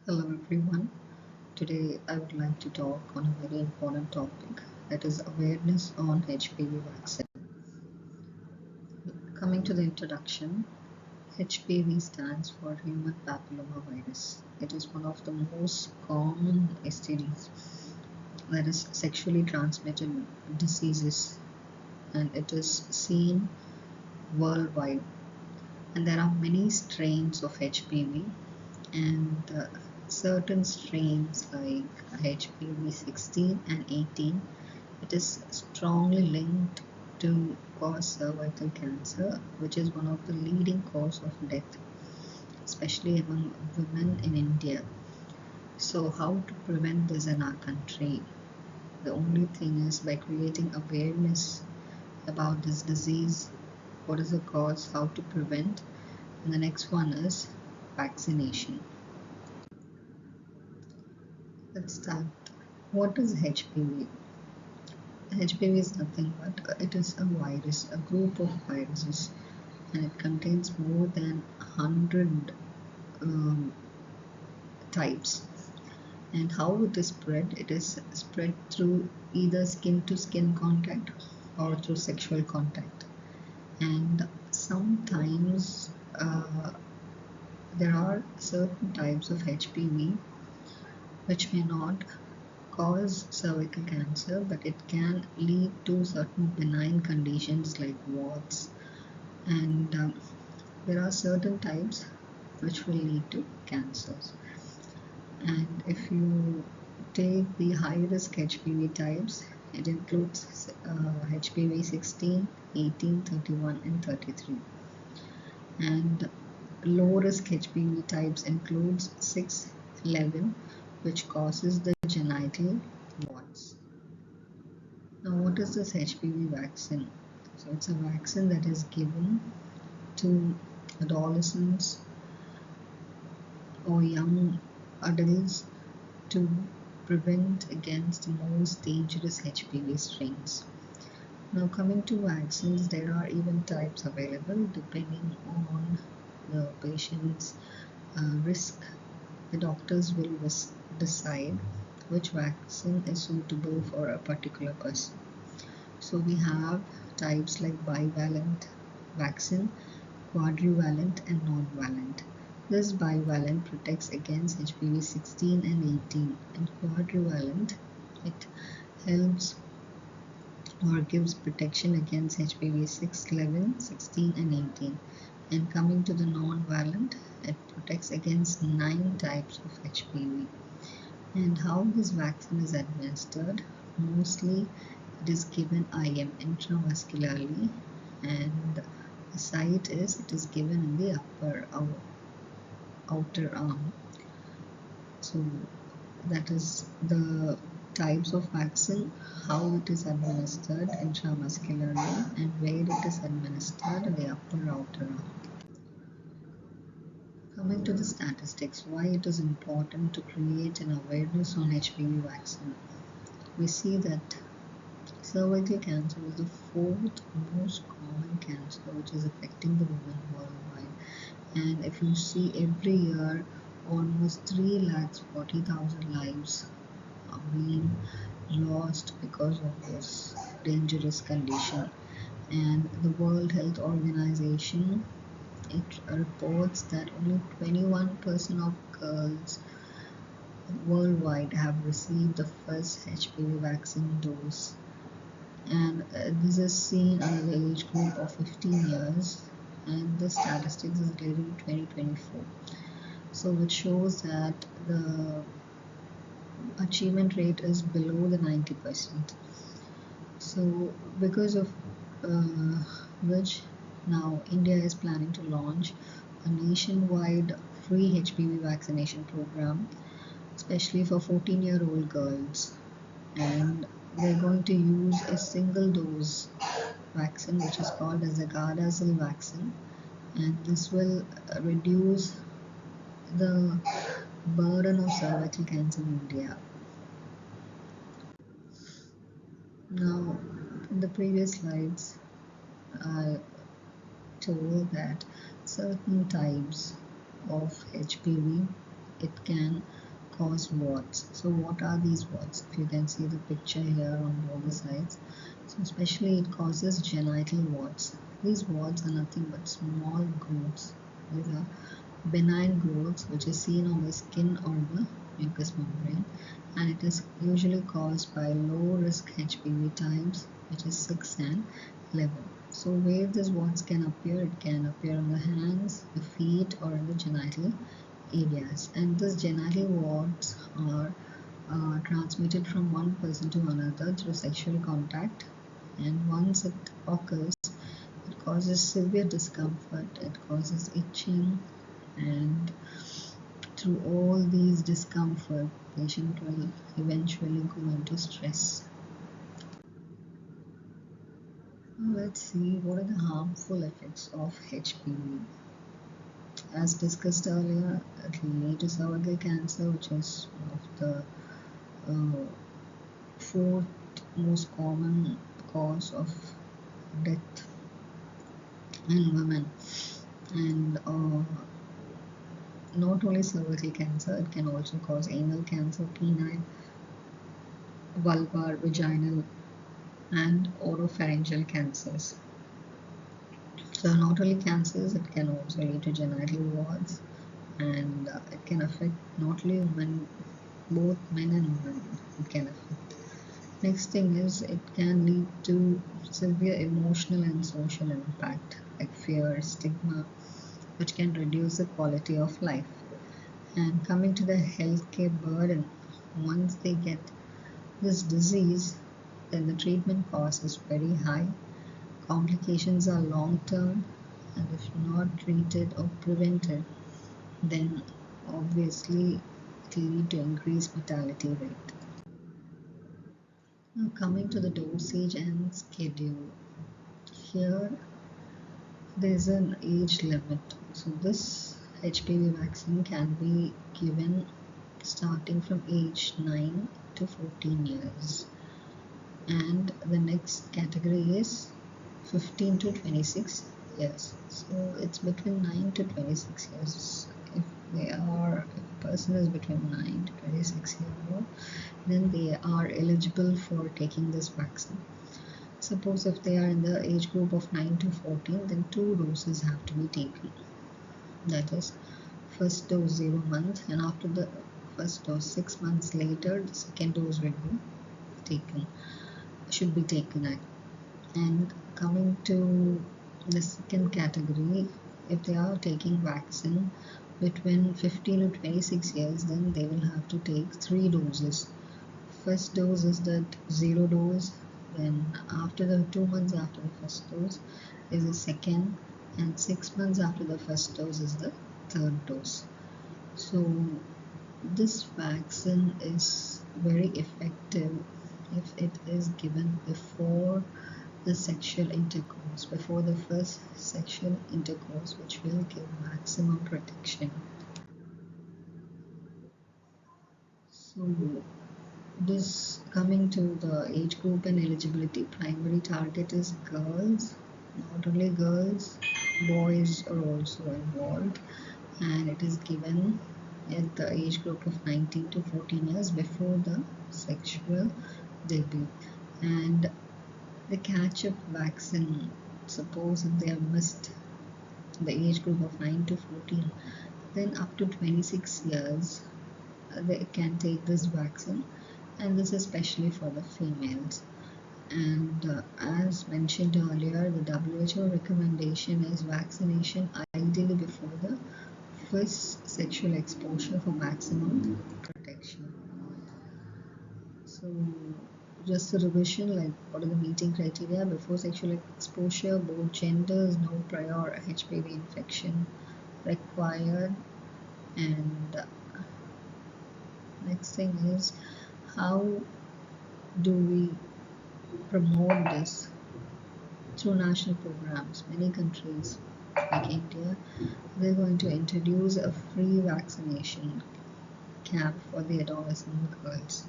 Hello everyone. Today I would like to talk on a very important topic, that is awareness on HPV vaccine. Coming to the introduction, HPV stands for human papillomavirus. It is one of the most common STDs, that is sexually transmitted diseases, and it is seen worldwide. And there are many strains of HPV, and certain strains like HPV 16 and 18, it is strongly linked to cause cervical cancer, which is one of the leading cause of death, especially among women in India. So how to prevent this in our country? The only thing is by creating awareness about this disease, what is the cause, how to prevent, and the next one is vaccination. Let's start. What is HPV? HPV is nothing but it is a virus, a group of viruses, and it contains more than 100 um, types. And how it is spread? It is spread through either skin to skin contact or through sexual contact. And sometimes there are certain types of HPV which may not cause cervical cancer, but it can lead to certain benign conditions like warts. And there are certain types which will lead to cancers. And if you take the high risk HPV types, it includes HPV 16, 18, 31, and 33. And low risk HPV types includes 6, 11, which causes the genital warts. Now, what is this HPV vaccine? So, it's a vaccine that is given to adolescents or young adults to prevent against the most dangerous HPV strains. Now, coming to vaccines, there are even types available depending on the patient's risk. The doctors will decide which vaccine is suitable for a particular person. So we have types like bivalent vaccine, quadrivalent, and non-valent. This bivalent protects against HPV 16 and 18, and quadrivalent, it helps or gives protection against HPV 6, 11, 16, and 18. And coming to the non-valent, it protects against 9 types of HPV. And how this vaccine is administered? Mostly it is given IM, intravascularly, and the site is it is given in the outer arm. So that is the types of vaccine, how it is administered intramuscularly, and where it is administered in the upper outer arm. Coming to the statistics, why it is important to create an awareness on HPV vaccine. We see that cervical cancer is the 4th most common cancer which is affecting the women worldwide. And if you see every year, almost 3,40,000 lives are being lost because of this dangerous condition. And the World Health Organization, it reports that only 21% of girls worldwide have received the first HPV vaccine dose, and this is seen under the age group of 15 years, and the statistics is related to 2024. So it shows that the achievement rate is below the 90%. So because of which now India is planning to launch a nationwide free HPV vaccination program, especially for 14-year-old girls, and they're going to use a single dose vaccine which is called as a Gardasil vaccine, and this will reduce the burden of cervical cancer in India. Now, in the previous slides, I told that certain types of HPV it can cause warts. So what are these warts? If you can see the picture here on both the sides. So especially it causes genital warts. These warts are nothing but small growths. These are benign growths which is seen on the skin or the mucous membrane, and it is usually caused by low risk HPV types, which is 6 and 11. So where these warts can appear, it can appear on the hands, the feet, or in the genital areas, and these genital warts are transmitted from one person to another through sexual contact, and once it occurs, it causes severe discomfort, it causes itching, and through all these discomfort, patient will eventually go into stress. Now let's see what are the harmful effects of HPV. As discussed earlier, it will lead to cervical cancer, which is one of the fourth most common cause of death in women. And not only cervical cancer, it can also cause anal cancer, penile, vulvar, vaginal, and oropharyngeal cancers. So not only cancers, it can also lead to genital warts, and it can affect not only women, both men and women. It can affect. Next thing is it can lead to severe emotional and social impact like fear, stigma, which can reduce the quality of life. And coming to the healthcare burden, once they get this disease, then the treatment cost is very high. Complications are long term, and if not treated or prevented, then obviously it will lead to increased mortality rate. Now coming to the dosage and schedule. Here there's an age limit. So this HPV vaccine can be given starting from age 9 to 14 years. And the next category is 15 to 26 years. So it's between 9 to 26 years. If a person is between 9 to 26 years old, then they are eligible for taking this vaccine. Suppose if they are in the age group of 9 to 14, then 2 doses have to be taken. That is, first dose 0 months, and after the first dose 6 months later, the second dose will be taken, should be taken. And coming to the second category, if they are taking vaccine between 15 to 26 years, then they will have to take 3 doses. First dose is the 0 dose, then after the 2 months after the first dose is the second, and 6 months after the first dose is the third dose. So this vaccine is very effective if it is given before the sexual intercourse, before the first sexual intercourse, which will give maximum protection. So this coming to the age group and eligibility, primary target is girls. Not only girls, boys are also involved, and it is given at the age group of 19 to 14 years before the sexual debut. And the catch-up vaccine, suppose if they have missed the age group of 9 to 14, then up to 26 years they can take this vaccine, and this is especially for the females. And as mentioned earlier, the WHO recommendation is vaccination ideally before the first sexual exposure for maximum protection. So just a revision, like what are the meeting criteria? Before sexual exposure, both genders, no prior HPV infection required. And next thing is, how do we promote this? Through national programs. Many countries like India, they're going to introduce a free vaccination camp for the adolescent girls.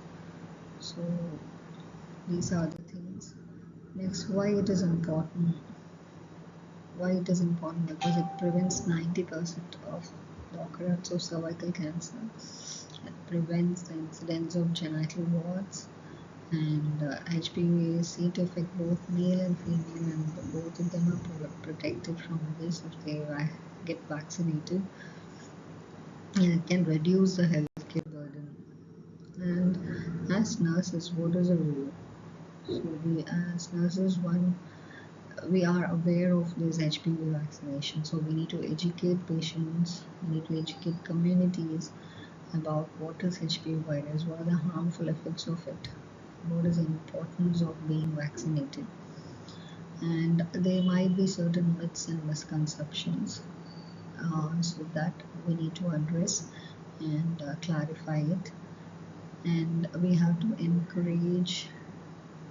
So these are the things. Next, why it is important? Why it is important? Because it prevents 90% of occurrence of cervical cancer. It prevents the incidence of genital warts, and HPV is seen to affect both male and female, and both of them are protected from this if they get vaccinated. And it can reduce the healthcare burden. And as nurses, what is the role? So we as nurses, we are aware of this HPV vaccination, so we need to educate patients, we need to educate communities about what is HPV virus, what are the harmful effects of it, what is the importance of being vaccinated. And there might be certain myths and misconceptions, so that we need to address and clarify it. And we have to encourage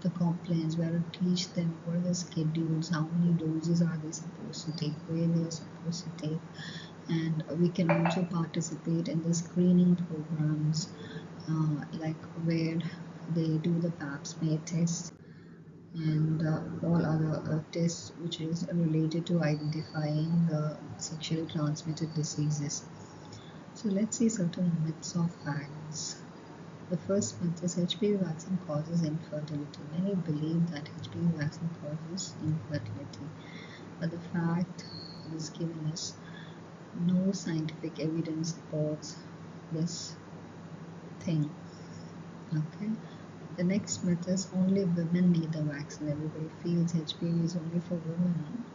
the compliance. We have to teach them what are the schedules, how many doses are they supposed to take, where they are supposed to take. And we can also participate in the screening programs, like where they do the pap smear test and all other tests which is related to identifying sexually transmitted diseases. So let's see certain myths or facts. The first myth is HPV vaccine causes infertility. Many believe that HPV vaccine causes infertility, but the fact is given is no scientific evidence supports this thing. Okay. The next myth is only women need the vaccine. Everybody feels HPV is only for women,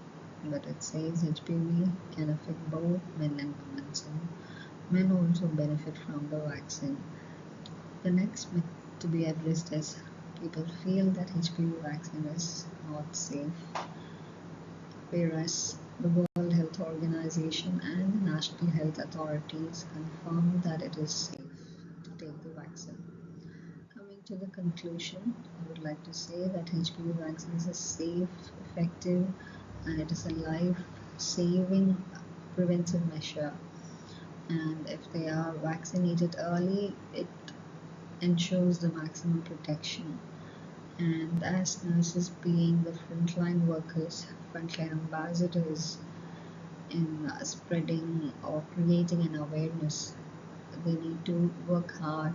but it says HPV can affect both men and women, so men also benefit from the vaccine. The next myth to be addressed is people feel that HPV vaccine is not safe, whereas the World Health Organization and the national health authorities confirm that it is safe to take the vaccine. Coming to the conclusion, I would like to say that HPV vaccine is a safe, effective, and it is a life-saving preventive measure. And if they are vaccinated early, it ensures the maximum protection. And as nurses being the frontline workers, frontline ambassadors in spreading or creating an awareness, they need to work hard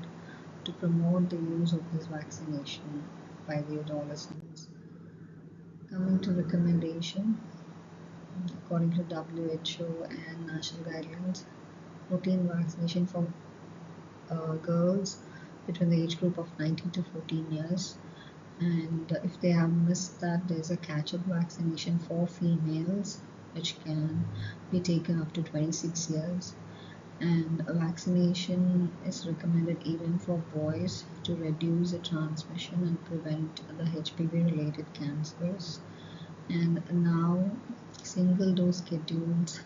to promote the use of this vaccination by the adolescents. Coming to recommendation, according to WHO and national guidelines, routine vaccination for girls between the age group of 19 to 14 years. And if they have missed that, there's a catch-up vaccination for females, which can be taken up to 26 years. And a vaccination is recommended even for boys to reduce the transmission and prevent the HPV related cancers. And now single dose schedules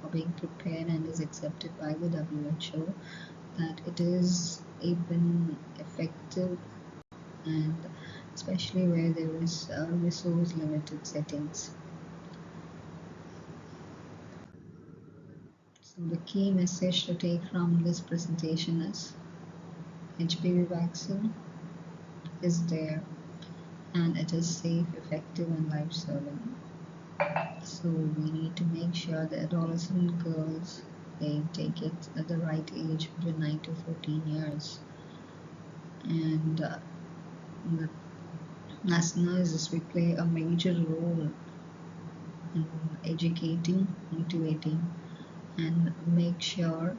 are being prepared and is accepted by the WHO, that it is even effective, and especially where there is resource limited settings. So the key message to take from this presentation is HPV vaccine is there and it is safe, effective and life-saving. So we need to make sure the adolescent girls, they take it at the right age between 9 to 14 years. And as nurses, we play a major role in educating, motivating and make sure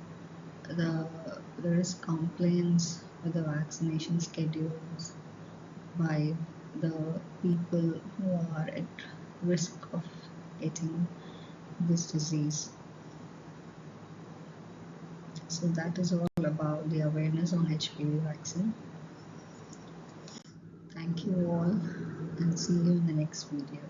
there is compliance with the vaccination schedules by the people who are at risk of getting this disease. So that is all about the awareness on HPV vaccine. Thank you all and see you in the next video.